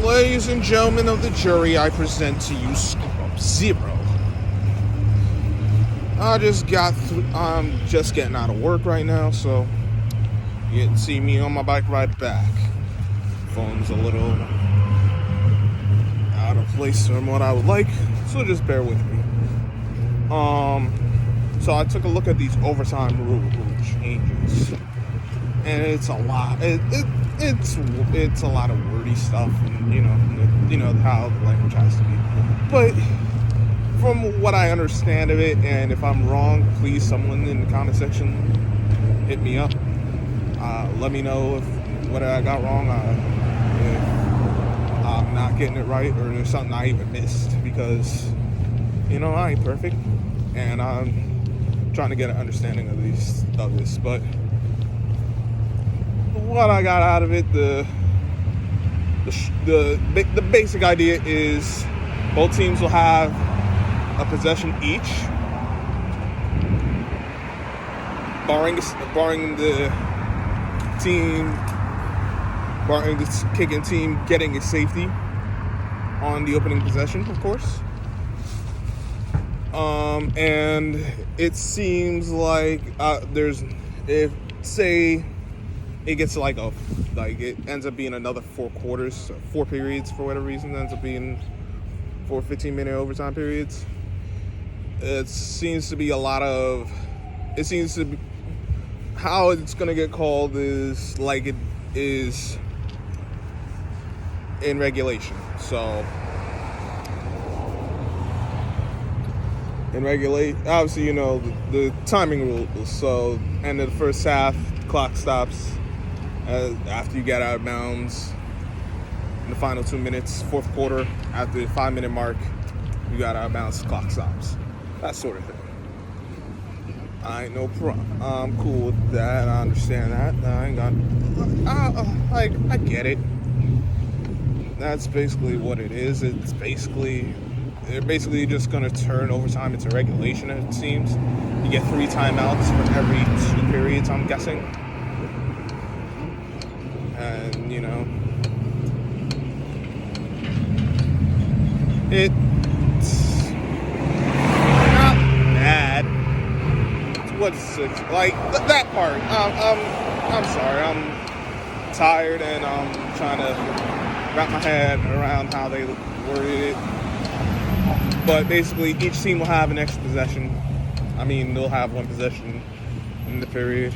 Ladies and gentlemen of the jury, I present to you Scrub Zero. I'm just getting out of work right now, so you can see me on my bike ride back. Phone's a little out of place from what I would like, so just bear with me. So I took a look at these overtime rule changes, and it's a lot. It's a lot of wordy stuff, and you know how the language has to be. But from what I understand of it, and if I'm wrong, please someone in the comment section hit me up. Let me know what I got wrong, if I'm not getting it right, or there's something I even missed, because I ain't perfect, and I'm trying to get an understanding of this. But what I got out of it, the basic idea is both teams will have a possession each, barring the kicking team getting a safety on the opening possession, of course. And it seems like say it gets it ends up being another 4 quarters, 4 periods for whatever reason, ends up being 4 15-minute overtime periods. It seems to be how it's going to get called is like it is in regulation. So obviously, the timing rules. So end of the first half, clock stops after you get out of bounds. In the final 2 minutes, fourth quarter, at the 5-minute mark, you got out of bounds, clock stops. That sort of thing. I ain't no problem. I'm cool with that. I understand that. I get it. That's basically what it is. They're basically just going to turn overtime into regulation, it seems. You get 3 timeouts for every 2 periods, I'm guessing. And, it's not bad. What's it like? That part. I'm sorry. I'm tired, and I'm trying to wrap my head around how they worded it. But basically, each team will have an extra possession. They'll have 1 possession in the period.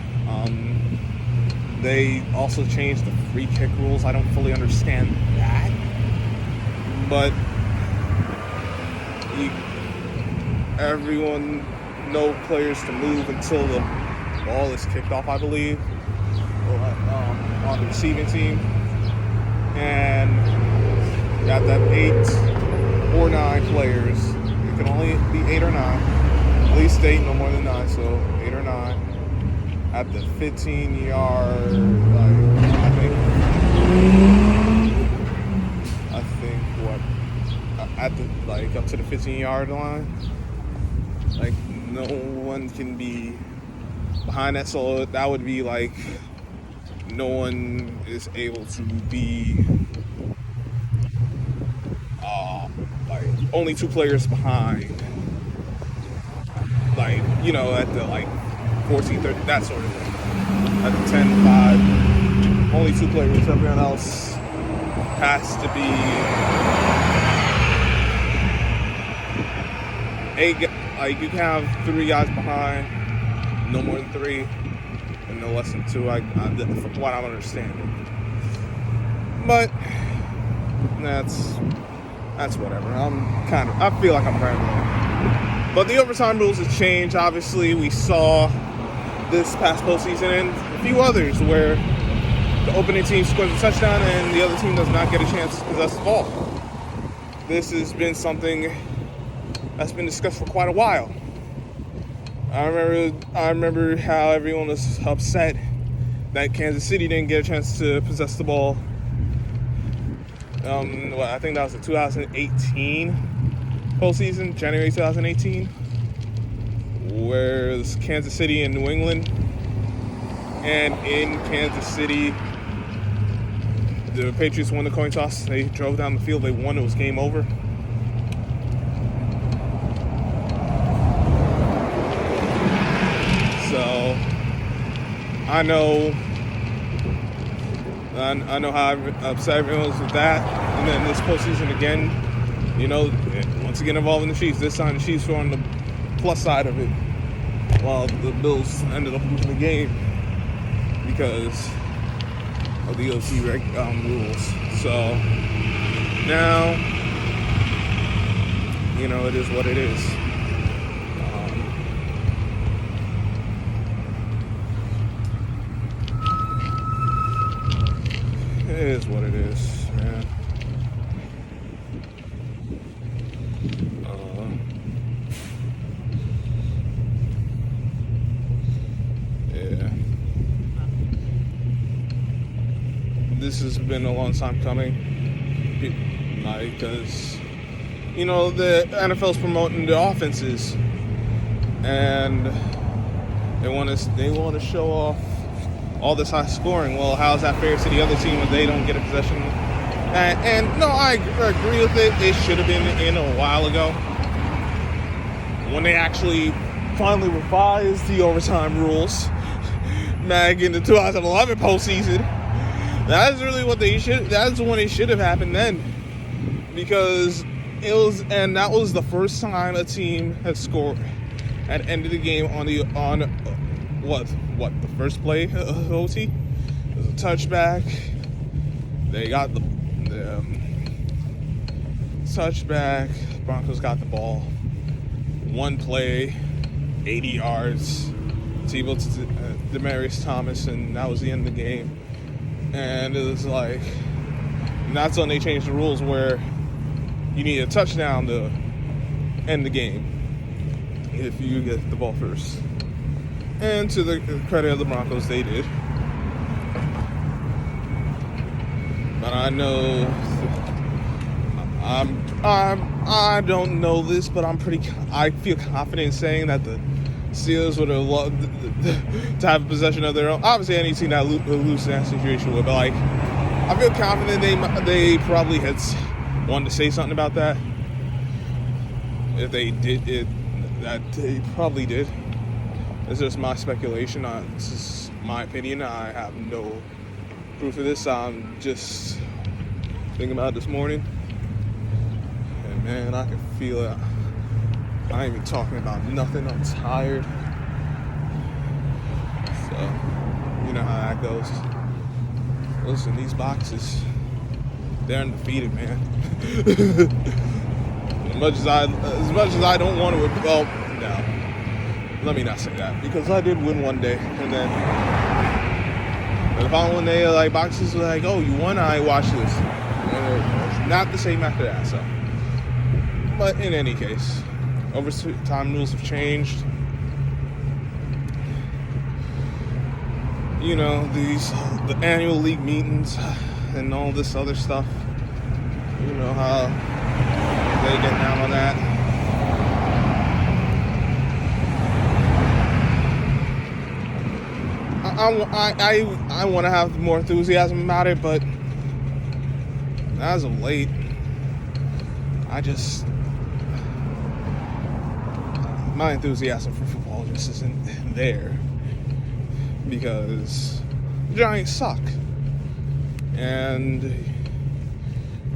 They also changed the free kick rules. I don't fully understand that. But no players to move until the ball is kicked off, I believe, on the receiving team. And you got that 8 or 9 players. It can only be 8 or 9. At least 8, no more than 9, so 8 or 9. At the 15-yard, up to the 15-yard line, no one can be behind that, so that would be no one is able to be only 2 players behind, at the 14, 30, that sort of thing. At the 10, 5, only 2 players. Everyone else has to be 8. You can have 3 guys behind, no more than 3, and no less than 2. From what I'm understanding. But that's whatever. I feel like I'm rambling. But the overtime rules have changed. Obviously, we saw this past postseason and a few others where the opening team scores a touchdown and the other team does not get a chance to possess the ball. This has been something that's been discussed for quite a while. I remember how everyone was upset that Kansas City didn't get a chance to possess the ball. I think that was the 2018 postseason, January 2018, where it was Kansas City and New England. And in Kansas City, the Patriots won the coin toss. They drove down the field. They won. It was game over. So I know how upset everyone was with that. And then this postseason again, once again involving the Chiefs. This time the Chiefs were on the plus side of it, while the Bills ended up losing the game because of the OT rules. So now, it is what it is. It is what it is, man. Yeah. This has been a long time coming, because the NFL's promoting the offenses, and they want to show off all this high scoring. Well, how's that fair to the other team when they don't get a possession? And no, I agree with it. It should have been in a while ago, when they actually finally revised the overtime rules back in the 2011 postseason. That's really what that's when it should have happened then, because that was the first time a team had scored at the end of the game on the first play of OT. It was a touchback. They got the touchback. Broncos got the ball. One play, 80 yards. Tebow to Demaryius Thomas, and that was the end of the game. And it was like, and that's when they changed the rules where you need a touchdown to end the game if you get the ball first. And to the credit of the Broncos, they did. But I know, I don't know this, but I feel confident in saying that the Steelers would have loved to have possession of their own. Obviously, any team that loses in that situation would, but I feel confident they probably had wanted to say something about that. If they did it, that they probably did. It's just my speculation. This is my opinion. I have no proof of this. I'm just thinking about it this morning, and man, I can feel it. I ain't even talking about nothing. I'm tired. So, you know how that goes. Listen, these boxes, they're undefeated, man. As much as I don't want to, well, no. Let me not say that, because I did win one day, and then the following day, boxes were like, "Oh, you won? I watched this." And not the same after that. So, but in any case, overtime rules have changed. The annual league meetings and all this other stuff. You know how they get down on that. I want to have more enthusiasm about it, but as of late, my enthusiasm for football just isn't there, because the Giants suck, and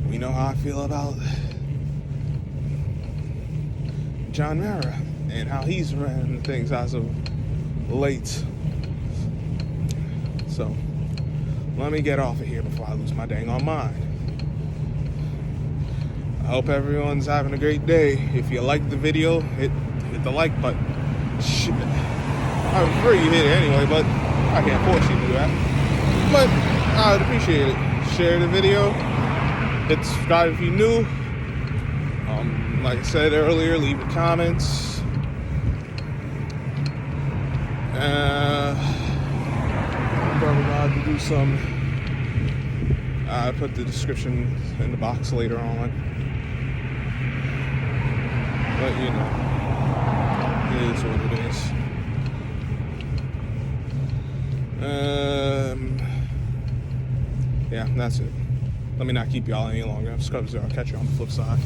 we know how I feel about John Mara and how he's ran things as of late. So, let me get off of here before I lose my dang on mind. I hope everyone's having a great day. If you liked the video, hit the like button. Shit. I would prefer you hit it anyway, but I can't force you to do that. But I would appreciate it. Share the video. Hit subscribe if you're new. Like I said earlier, leave your comments. Probably going to do some. I put the description in the box later on. But it is what it is. Yeah, that's it. let me not keep y'all any longer. I'll catch you on the flip side.